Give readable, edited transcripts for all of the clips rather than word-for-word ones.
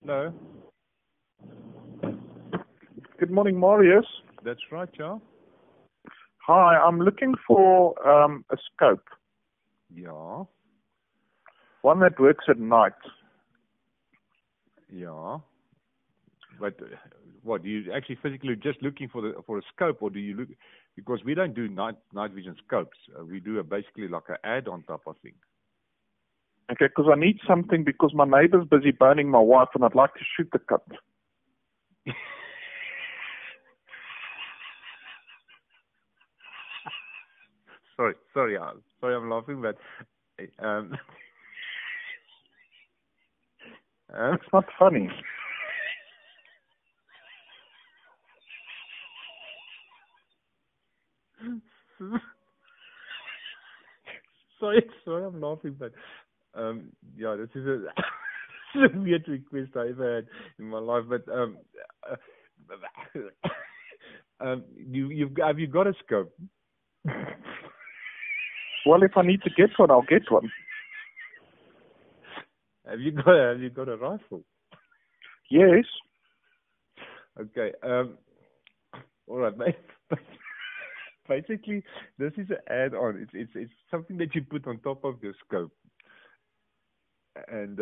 Hello. Good morning, Marius. That's right, yeah. Hi, I'm looking for a scope, Yeah. one that works at night. Yeah. But what, do you actually physically just looking for a scope, or do you look, because we don't do night vision scopes. We do basically like an ad on top, I think. Okay, because I need something because my neighbor's busy burning my wife and I'd like to shoot the cut. Sorry, I'm laughing, but It's not funny. sorry, I'm laughing, but yeah, this is a, this is a weird request I ever had in my life. But have you got a scope? Well, if I need to get one, I'll get one. Have you got a rifle? Yes. Okay. All right, mate. Basically, this is an add-on. It's something that you put on top of your scope. And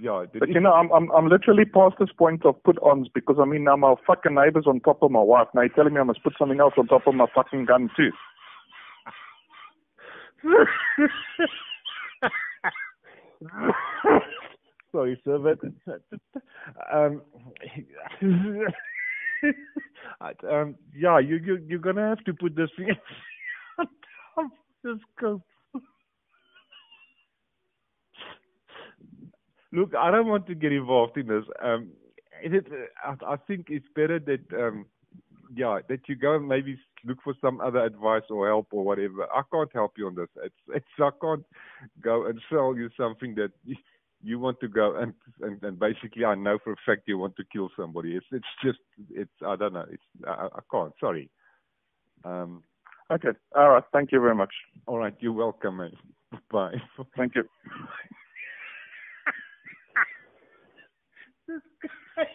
yeah. But you know, I'm literally past this point of put-ons because I mean now my fucking neighbor's on top of my wife. Now you're telling me I must put something else on top of my fucking gun too. Sorry, sir, but yeah, you're gonna have to put this thing on top of the scope. Look, I don't want to get involved in this. I think it's better that that you go and maybe look for some other advice or help or whatever. I can't help you on this. I can't go and sell you something that you want to go and basically I know for a fact you want to kill somebody. It's I don't know. I can't. Sorry. Okay. All right. Thank you very much. All right. You're welcome, mate. Bye. Thank you. This guy.